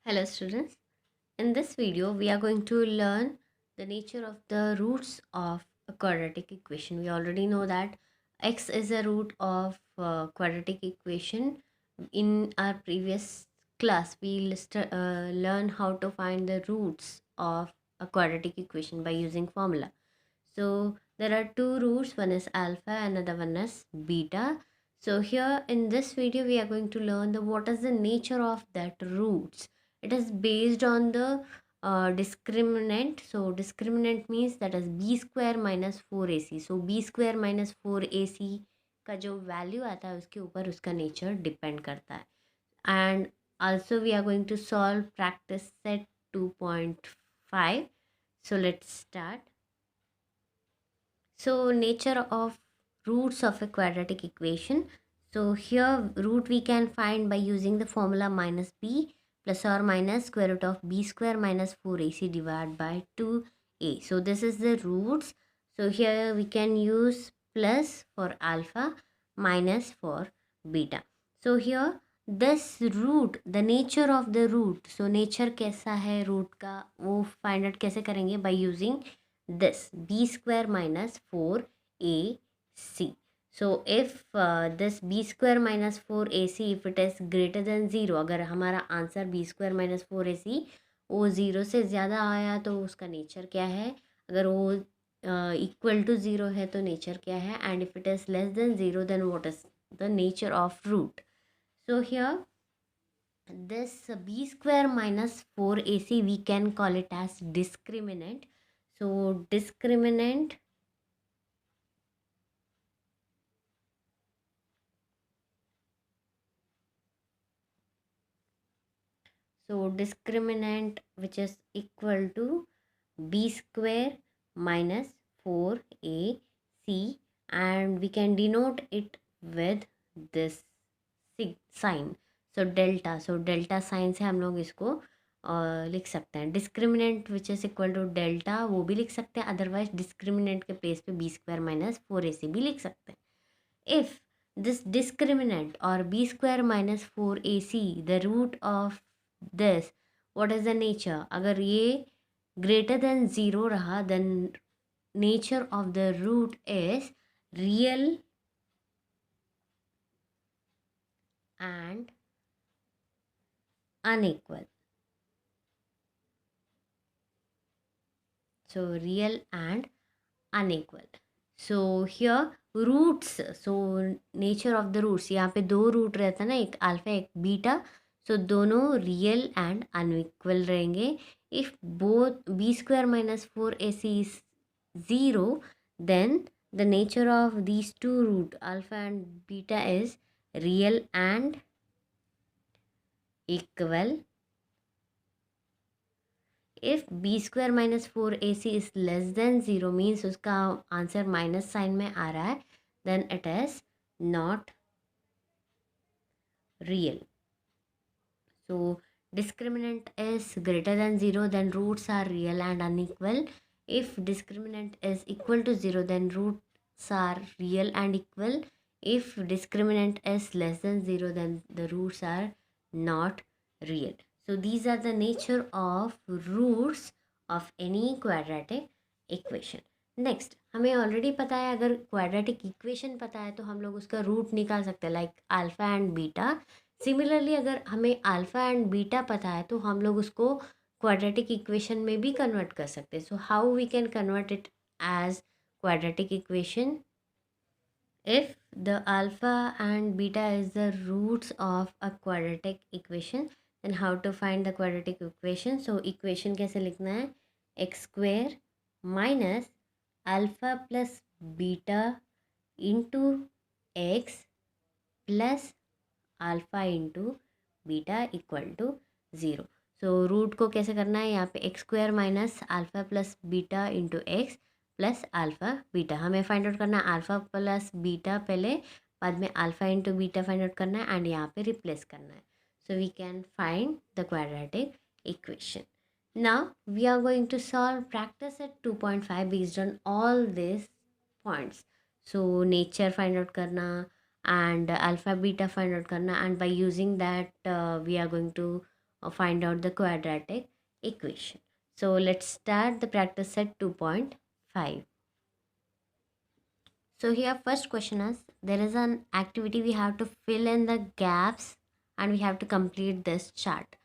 Hello students, in this video we are going to learn the nature of the roots of a quadratic equation. We already know that x is a root of quadratic equation. In our previous class we learn how to find the roots of a quadratic equation by using formula. So there are two roots, one is alpha, another one is beta. So here in this video we are going to learn the what is the nature of that roots. It is based on the discriminant. So discriminant means that is b square minus 4ac. So b square minus 4ac का जो value आता है उसके ऊपर उसका nature depend करता है. And also we are going to solve practice set 2.5. So let's start. So nature of roots of a quadratic equation. So here root we can find by using the formula minus b plus or minus square root of b square minus 4ac divided by 2a. So this is the roots. So here we can use plus for alpha, minus for beta. So here this root, the nature of the root, so nature कैसा है root का वो find out कैसे करेंगे by using this b square minus 4ac. So if this b square minus 4ac if it is greater than 0, अगर हमारा answer b square minus 4ac वो 0 से ज़्यादा आया तो उसका नेचर क्या है. अगर वो इक्वल टू 0 है तो नेचर क्या है. And if it is less than 0 then what is the nature of root. So here this b square minus 4ac we can call it as discriminant. So discriminant which is equal to b square minus 4ac, and we can denote it with this sign. So delta sign से हम लोग इसको लिख सकते हैं. Discriminant which is equal to delta वो भी लिख सकते हैं. अदरवाइज डिस्क्रिमिनेंट के प्लेस पे बी स्क्वायर माइनस 4ac भी लिख सकते हैं. If this discriminant or b square minus 4ac the root of this what is the nature. अगर ये greater than 0 रहा then nature of the root is real and unequal. So real and unequal. So here roots, so nature of the roots, यहाँ पे दो root रहता है ना, एक अल्फा एक बीटा. सो दोनों रियल एंड अनइक्वल रहेंगे. If both b square minus 4ac is 0 then the nature of these two root alpha and beta is real and equal. If b square minus 4ac is less than 0 means उसका answer minus sign में आ रहा है, then it is not real. So discriminant is greater than 0 then roots are real and unequal. If discriminant is equal to 0 then roots are real and equal. If discriminant is less than 0 then the roots are not real. So these are the nature of roots of any quadratic equation. Next हमें already पता है, अगर quadratic equation पता है तो हम लोग उसका रूट निकाल सकते हैं like alpha and beta. Similarly अगर हमें अल्फा एंड बीटा पता है तो हम लोग उसको क्वाड्रेटिक इक्वेशन में भी कन्वर्ट कर सकते हैं. So how we can convert it as quadratic equation. if the alpha and beta is the roots of a quadratic equation then how to find the quadratic equation. So equation कैसे लिखना है, x square minus alpha plus beta into x plus alpha into beta equal to 0. So root को कैसे करना है, यहाँ पे x square minus alpha plus beta into x plus alpha beta. हमें फाइंड आउट करना है अल्फ़ा प्लस बीटा पहले, बाद में alpha into beta find out करना है एंड यहाँ पे रिप्लेस करना है. So we can find the quadratic equation. Now we are going to solve practice at 2.5 based on all this points. So nature find out करना and alpha beta find out karna, and by using that we are going to find out the quadratic equation. So let's start the practice set 2.5. So here first question is, there is an activity we have to fill in the gaps and we have to complete this chart.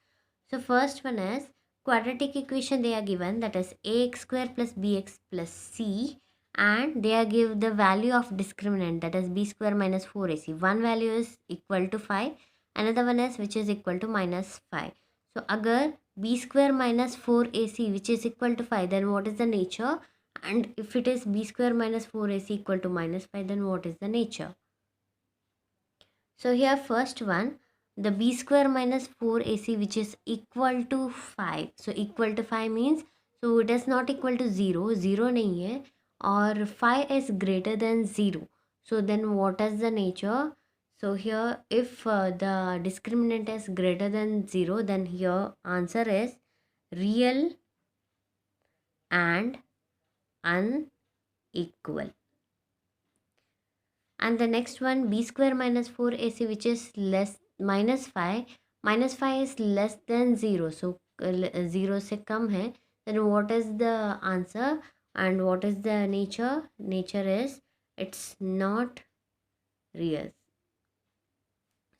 So first one is quadratic equation they are given, that is ax square plus bx plus c, and they are give the value of discriminant, that is b square minus 4ac. One value is equal to 5, another one is which is equal to minus 5. So agar b square minus 4ac which is equal to 5, then what is the nature? And if it is b square minus 4ac equal to minus 5, then what is the nature? So here first one, the b square minus 4ac which is equal to 5. So equal to 5 means, so it is not equal to 0. 0 nahi hai. Or 5 is greater than 0. So then what is the nature? So here if the discriminant is greater than 0, then here answer is real and unequal. And the next one, b square minus 4ac which is less minus 5. Minus 5 is less than 0. So 0 se kam hai. Then what is the answer and what is the nature? Nature is it's not real.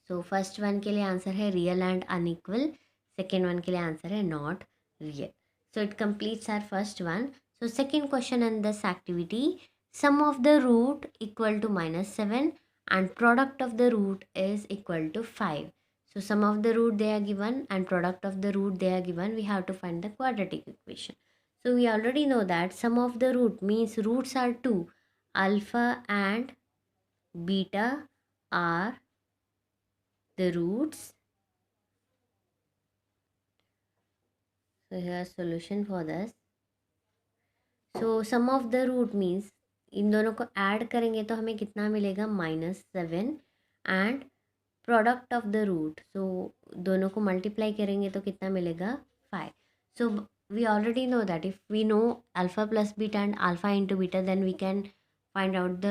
So first one के लिए answer है real and unequal. Second one के लिए answer है not real. So it completes our first one. So second question in this activity, sum of the root equal to minus 7 and product of the root is equal to 5. So sum of the root they are given and product of the root they are given. We have to find the quadratic equation. So we already know that sum of the root means roots are 2. Alpha and beta are the roots. So here solution for this. So sum of the root means इन दोनों को add करेंगे तो हमें कितना मिलेगा -7 and product of the root, so दोनों को multiply करेंगे तो कितना मिलेगा 5. So we already know that if we know alpha plus beta and alpha into beta then we can find out the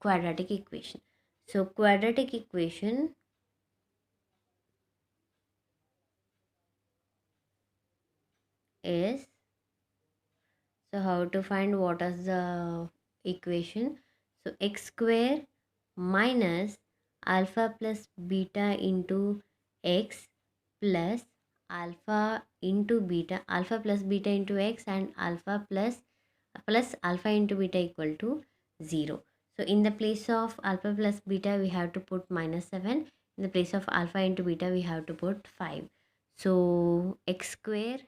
quadratic equation. So quadratic equation is, so how to find what is the equation? So x square minus alpha plus beta into x plus alpha into beta, alpha plus beta into x and alpha plus alpha into beta equal to 0. So in the place of alpha plus beta we have to put -7. In the place of alpha into beta we have to put 5. So x square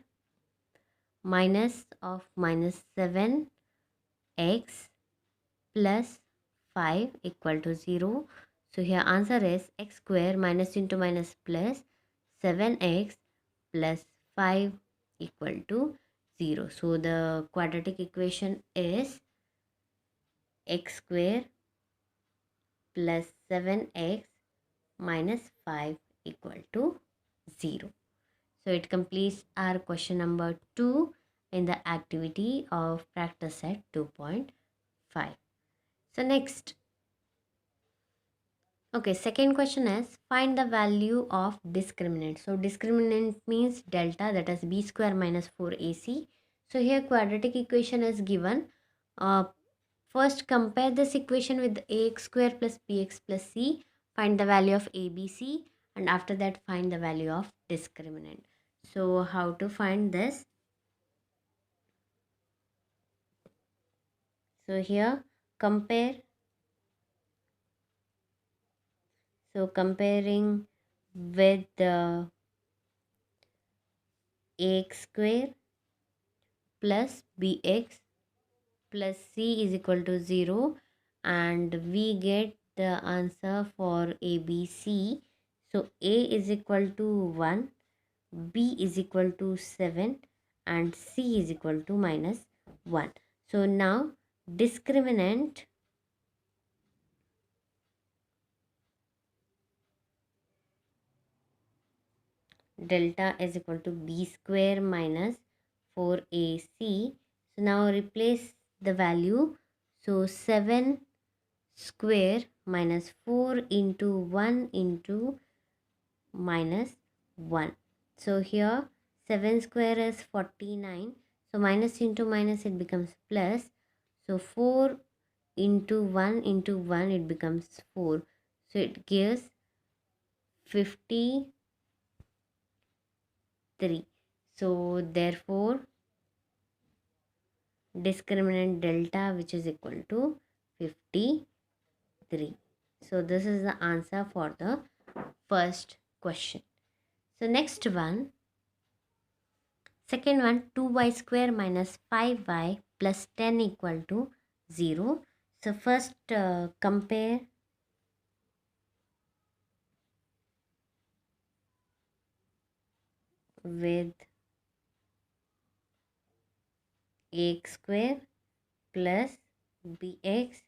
minus of -7 x plus 5 equal to 0. So here answer is x square minus into minus plus 7x plus 5 equal to 0. So the quadratic equation is x square plus 7x minus 5 equal to 0. So it completes our question number 2 in the activity of practice set 2.5. So next, okay, second question is find the value of discriminant. So discriminant means delta, that is b square minus 4ac. So here quadratic equation is given. First compare this equation with ax square plus bx plus c. Find the value of abc and after that find the value of discriminant. So how to find this? So here compare. So comparing with the ax square plus bx plus c is equal to 0 and we get the answer for ABC. So a is equal to 1, b is equal to 7 and c is equal to -1. So now discriminant delta is equal to b square minus 4ac. So now replace the value. So 7 square minus 4 into 1 into -1. So here 7 square is 49. So minus into minus it becomes plus. So 4 into 1 it becomes 4. So it gives 53. So therefore discriminant delta, which is equal to 53. So this is the answer for the first question. So next one, second one, 2y square minus 5y plus 10 equal to 0. So first compare with ax square plus bx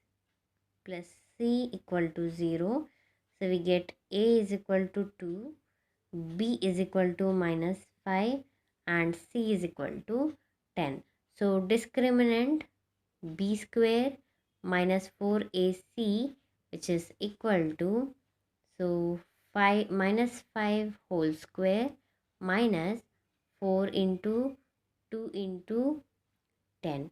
plus c equal to 0. So we get a is equal to 2, b is equal to minus 5 and c is equal to 10. So discriminant b square minus 4ac, which is equal to, so 5 minus 5 whole square minus 4 into 2 into 10.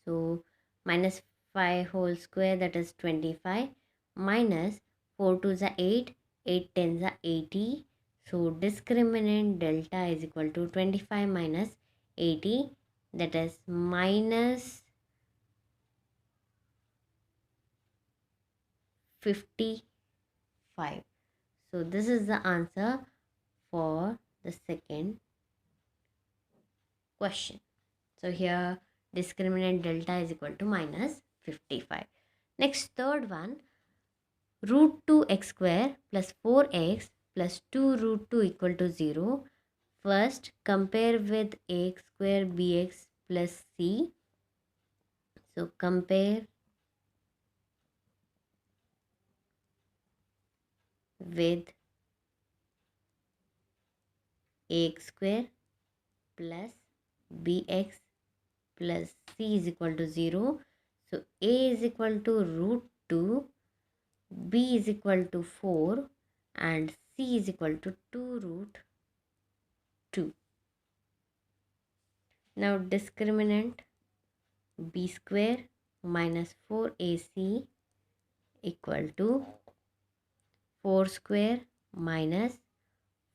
So minus 5 whole square, that is 25, minus 4 to the 8, 8 10 the 80. So discriminant delta is equal to 25 minus 80, that is minus 55. So this is the answer for the second question. So here discriminant delta is equal to minus 55. Next, third one, root 2x square plus 4x plus 2 root 2 equal to 0. First compare with ax square bx plus c. So compare with ax square plus bx plus c is equal to 0. So a is equal to root 2, b is equal to 4 and c is equal to 2 root 2. Now discriminant b square minus 4ac equal to 4 square minus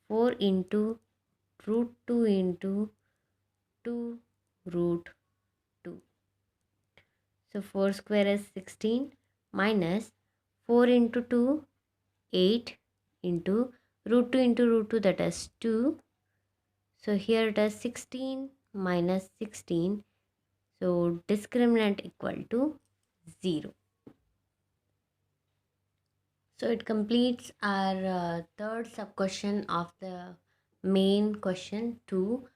4 into root 2 into 2 root 2. So 4 square is 16 minus 4 into 2, 8 into root 2, that is 2. So here it is 16 minus 16. So discriminant equal to 0. So it completes our third sub question of the main question 2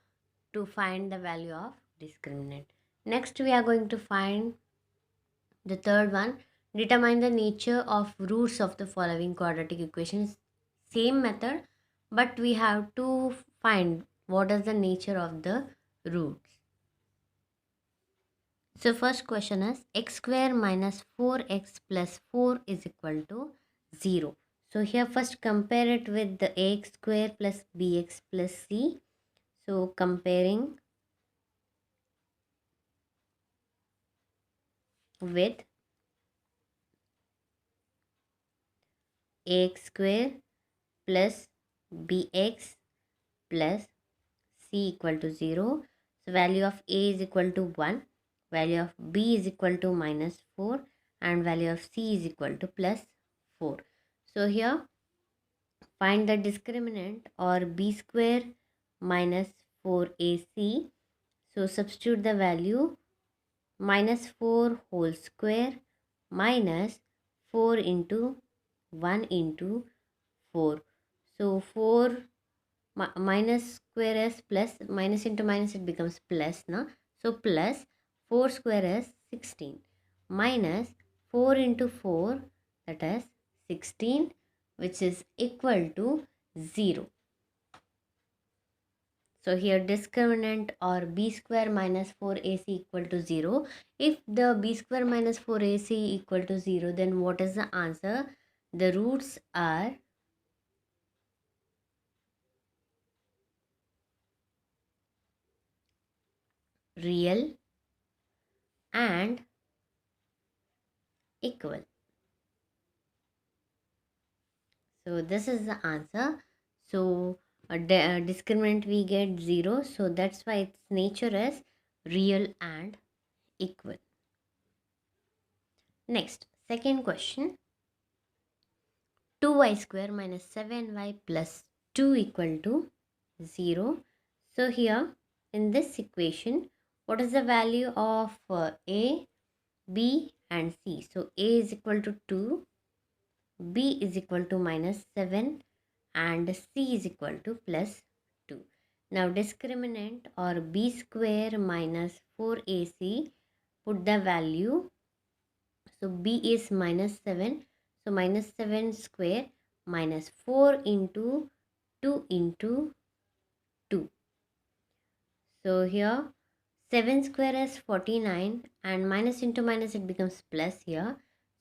to find the value of discriminant. Next we are going to find the third one, determine the nature of roots of the following quadratic equations. Same method, but we have to find what is the nature of the roots. So first question is x square minus 4x plus 4 is equal to 0. So here first compare it with the ax square plus bx plus c. So comparing with ax square plus bx plus c equal to 0. So value of a is equal to 1, value of b is equal to minus 4 and value of c is equal to plus 4. So here find the discriminant or b square minus 4ac. So substitute the value minus 4 whole square minus 4 into 1 into 4. So 4 minus square is plus, minus into minus it becomes plus now. So plus 4 square is 16 minus 4 into 4, that is 16, which is equal to 0. So here discriminant or b square minus 4ac equal to 0. If the b square minus 4ac equal to 0, then what is the answer? The roots are real and equal. So this is the answer. So discriminant we get 0. So that's why its nature is real and equal. Next, second question. 2y square minus 7y plus 2 equal to 0. So here in this equation, what is the value of a, b and c? So a is equal to 2, b is equal to minus 7 and c is equal to plus 2. Now discriminant or b square minus 4ac, put the value. So b is minus 7. So minus 7 square minus 4 into 2 into 2. So here 7 square is 49 and minus into minus it becomes plus here.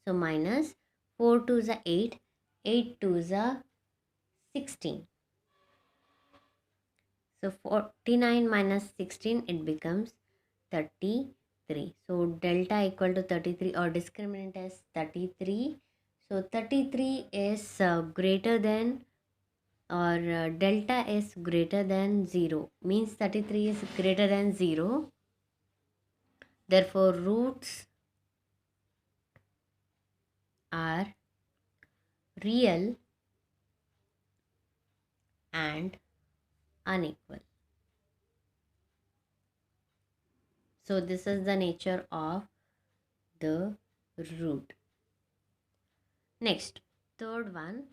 So minus 4 to the 8, 8 to the 16. So 49 minus 16 it becomes 33. So delta equal to 33 or discriminant is 33. So 33 is greater than or delta is greater than 0, means 33 is greater than 0. Therefore roots are real and unequal. So this is the nature of the root. Next, third one.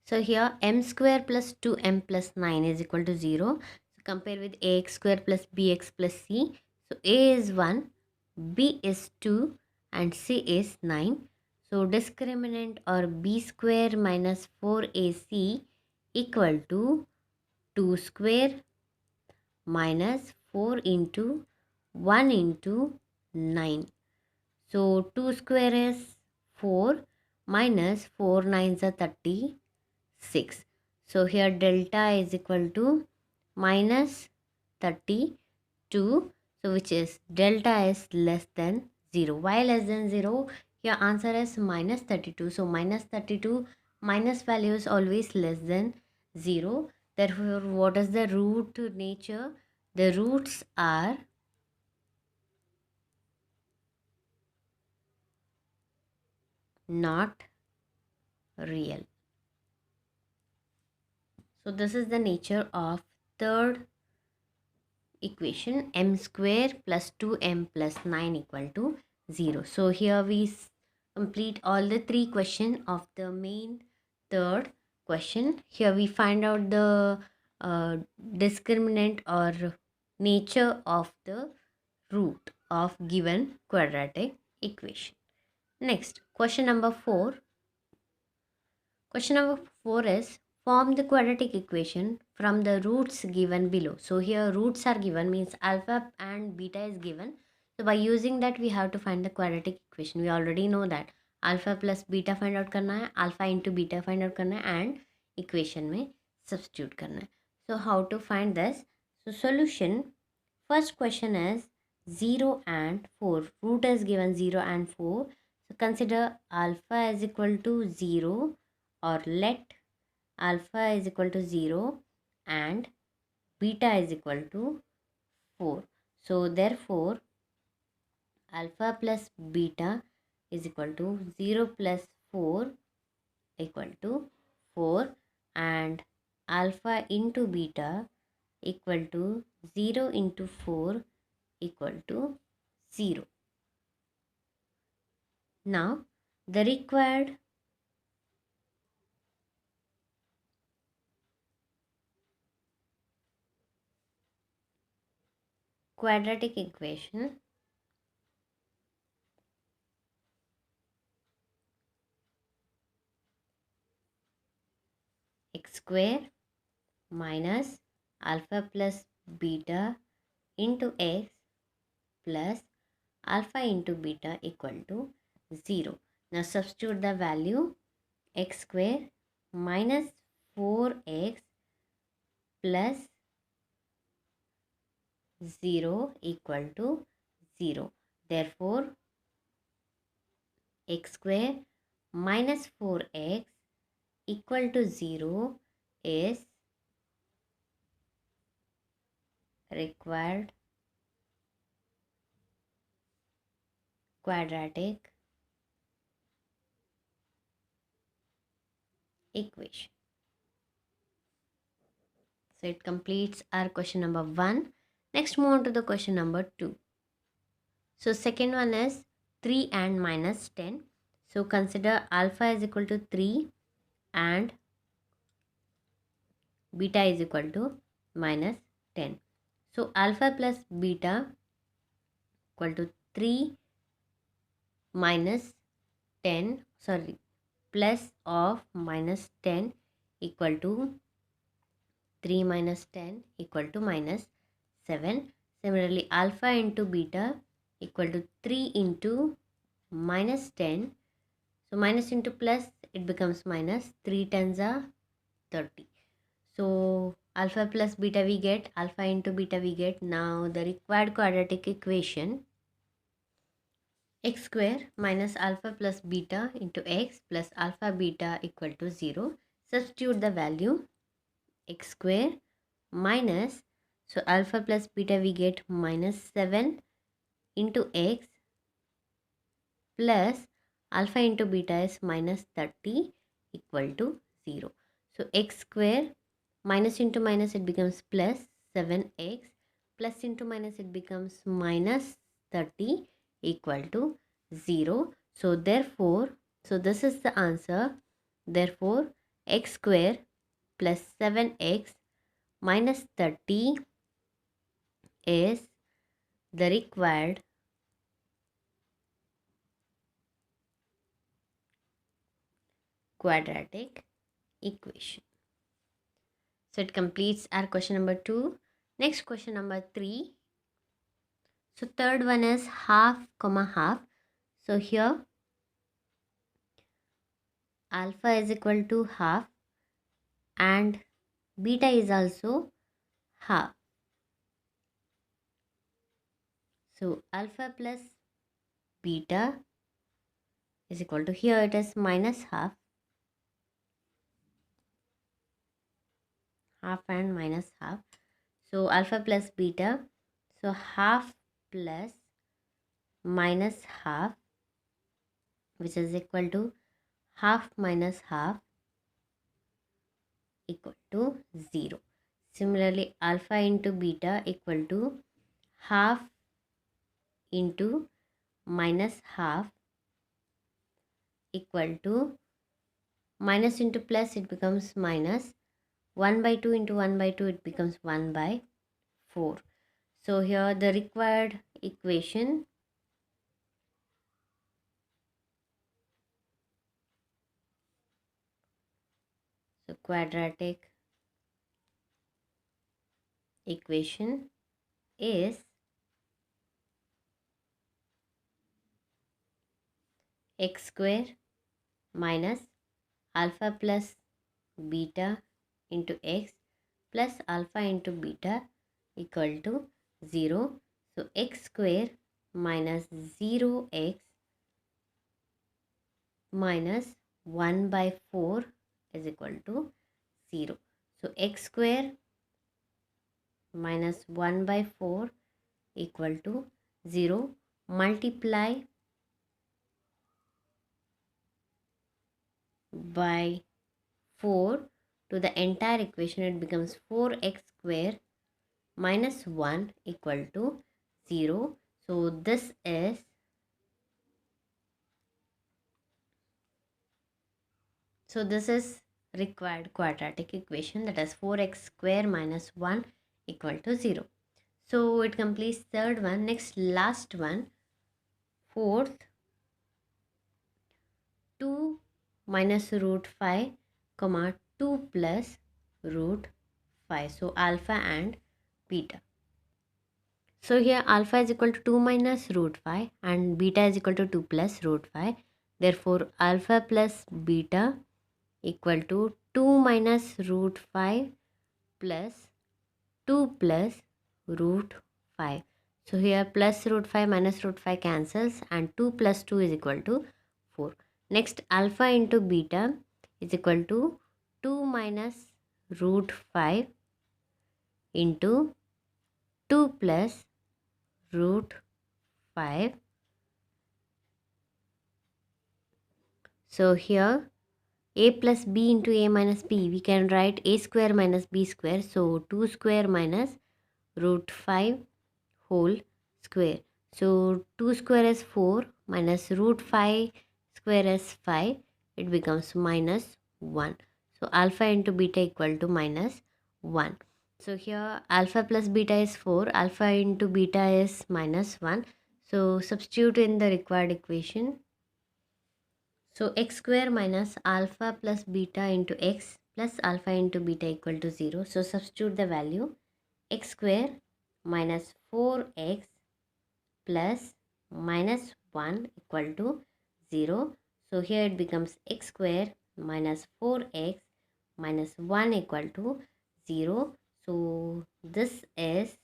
So here m square plus 2m plus 9 is equal to 0. So compare with ax square plus bx plus c. So a is 1, b is 2 and c is 9. So discriminant or b square minus 4ac equal to 2 square minus 4 into 1 into 9. So 2 square is 4 minus 4 nines are 36. So here delta is equal to minus 32. So which is delta is less than 0. Why less than 0? Your answer is minus 32. So minus 32 minus value is always less than 0. Therefore, what is the root nature? The roots are not real. So this is the nature of third equation, m square plus 2m plus 9 equal to 0. So here we complete all the three questions of the main third question. Here we find out the discriminant or nature of the root of given quadratic equation. Next, question number 4. Question number 4 is form the quadratic equation from the roots given below. So here roots are given, means alpha and beta is given. So by using that we have to find the quadratic equation. We already know that alpha plus beta find out करना है, alpha into beta find out करना है and equation में substitute करना है. So how to find this? So solution, first question is 0 and 4. Root is given 0 and 4. So consider alpha is equal to 0 or let alpha is equal to 0 and beta is equal to 4. So therefore alpha plus beta is equal to 0 plus 4 equal to 4 and alpha into beta equal to 0 into 4 equal to 0. Now the required quadratic equation x square minus alpha plus beta into x plus alpha into beta equal to 0. Now substitute the value x square minus 4x plus 0 equal to 0. Therefore, x square minus 4x equal to 0 is required quadratic equation. So it completes our question number 1. Next, move on to the question number 2. So second one is 3 and minus 10. So consider alpha is equal to 3 and beta is equal to minus 10. So alpha plus beta equal to 3 minus 10, plus of minus 10 equal to 3 minus 10 equal to minus 7. Similarly, alpha into beta equal to 3 into minus 10. So minus into plus, it becomes minus. 3 tens are 30. So alpha plus beta we get, alpha into beta we get. Now the required quadratic equation, x square minus alpha plus beta into x plus alpha beta equal to 0. Substitute the value, x square minus, so alpha plus beta we get minus 7 into x plus alpha into beta is minus 30 equal to 0. So x square minus into minus it becomes plus 7x plus into minus it becomes minus 30 equal to 0. So therefore, so this is the answer. Therefore, x square plus 7x minus 30 is the required quadratic equation. So it completes our question number 2. Next, question number 3. So third one is half comma half. So here alpha is equal to half and beta is also half. So alpha plus beta is equal to, here it is minus half and minus half. So alpha plus beta, so half plus minus half, which is equal to half minus half equal to 0. Similarly, alpha into beta equal to half into minus half equal to minus into plus, it becomes minus. 1 by 2 into 1 by 2, it becomes 1 by 4. So here the required equation, so quadratic equation is x square minus alpha plus beta into x plus alpha into beta equal to 0. So x square minus 0x minus 1 by 4 is equal to 0. So x square minus 1 by 4 equal to 0. Multiply by 4 to the entire equation, it becomes 4x square minus 1 equal to 0. So this is required quadratic equation, that is 4x square minus 1 equal to 0. So it completes third one. Next, last one, fourth, 2 minus root 5 comma 2 plus root 5. So alpha and beta. So here alpha is equal to 2 minus root 5 and beta is equal to 2 plus root 5. Therefore, alpha plus beta equal to 2 minus root 5 plus 2 plus root 5. So here plus root 5 minus root 5 cancels and 2 plus 2 is equal to 4. Next, alpha into beta is equal to 2 minus root 5 into 2 plus root 5. So here a plus b into a minus b, we can write a square minus b square. So 2 square minus root 5 whole square. So 2 square is 4 minus root 5 square is 5. It becomes minus 1. So alpha into beta equal to minus 1. So here alpha plus beta is 4. Alpha into beta is minus 1. So substitute in the required equation. So x square minus alpha plus beta into x plus alpha into beta equal to 0. So substitute the value. X square minus 4x plus minus 1 equal to 0. So here it becomes x square minus 4x minus 1 equal to 0. So this is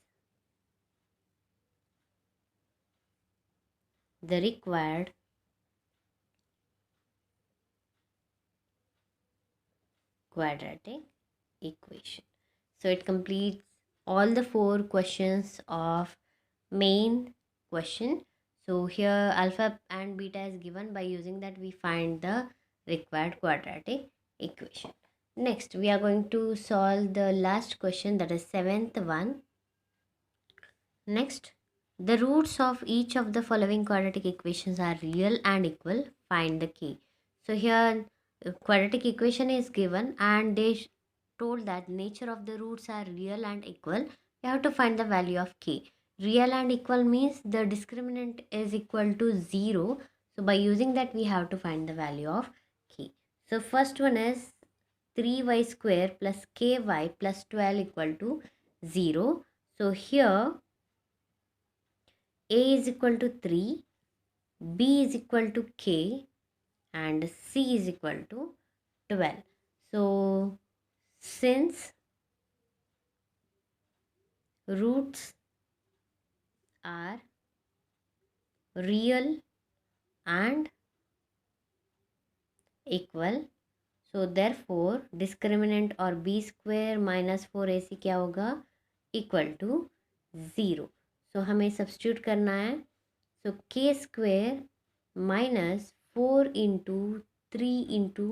the required quadratic equation. So it completes all the 4 questions of main question. So here alpha and beta is given. By using that we find the required quadratic equation. Next we are going to solve the last question, that is 7th one. Next, the roots of each of the following quadratic equations are real and equal. Find the key. So here quadratic equation is given and they told that nature of the roots are real and equal. You have to find the value of k. Real and equal means the discriminant is equal to 0. So by using that we have to find the value of k. So first one is 3y square plus ky plus 12 equal to 0. So here a is equal to 3, b is equal to k and c is equal to 12. So since roots are real and equal, so therefore discriminant और b square minus 4ac क्या होगा, equal to 0. सो हमें substitute करना है. सो k square minus 4 into 3 into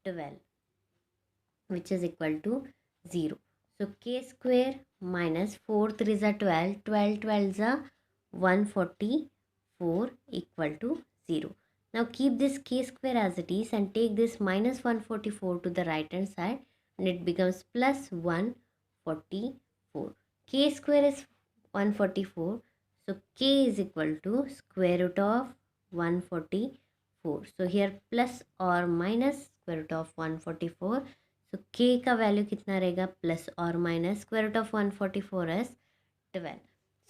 12 which is equal to 0. So k square minus 4 3 is a 12, 12 12 is a 144 equal to 0. Now keep this k square as it is and take this minus 144 to the right hand side and it becomes plus 144. K square is 144. So k is equal to square root of 144. So here plus or minus square root of 144. So k का value कितना रहेगा, plus और minus square root of 144 is 12.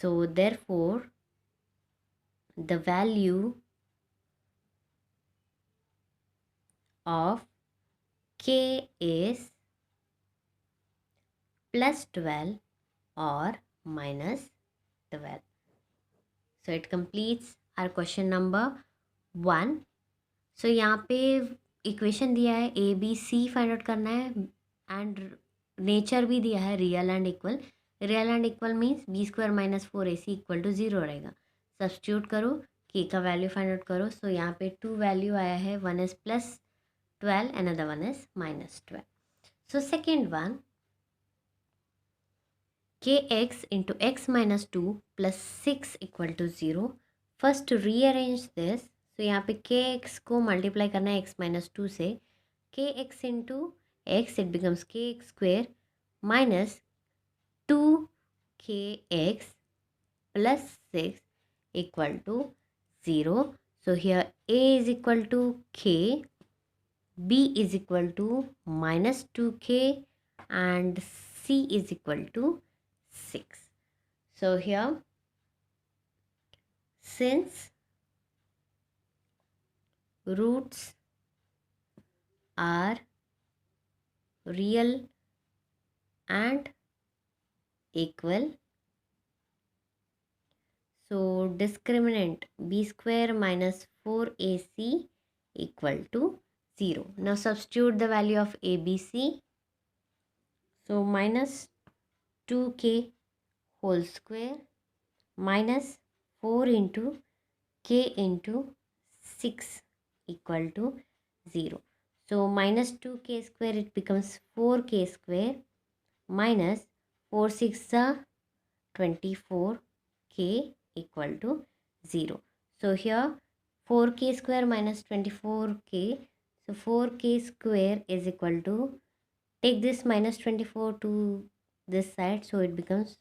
So therefore the value of k is plus 12 or minus 12. So it completes our question number 1. So यहाँ पे equation दिया है a b c find out करना है एंड नेचर भी दिया है real and equal. Real and equal means b square minus 4ac equal to 0 रहेगा. सब्स्टिट्यूट करो, के का वैल्यू फाइंड आउट करो. सो यहाँ पे 2 वैल्यू आया है, one is plus 12 another one is minus 12. So second one, kx into x minus 2 plus 6 equal to 0. First rearrange this. तो यहाँ पे kx को मल्टीप्लाई करना है x माइनस 2 से. kx into x it becomes kx square minus 2kx plus 6 equal to 0. So here a is equal to k, b is equal to minus 2k and c is equal to 6. So here since roots are real and equal, So discriminant b square minus 4ac equal to 0. Now substitute the value of ABC. So minus 2k whole square minus 4 into k into 6 equal to 0. So minus 2k square, it becomes 4k square minus 4 6 are 24k equal to 0. So here 4k square minus 24k. So 4k square is equal to, take this minus 24 to this side, so it becomes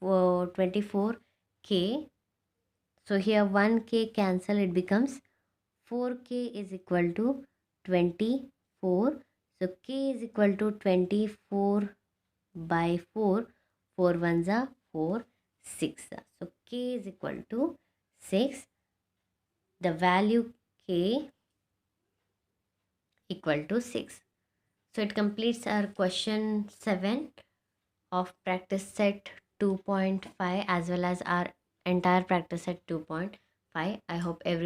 24k. So here 1k cancel, it becomes 4k is equal to 24. So k is equal to 24 by 4. 4 ones are 4, 6. So k is equal to 6. The value k equal to 6. So it completes our question 7 of practice set 2.5 as well as our entire practice set 2.5. I hope everyone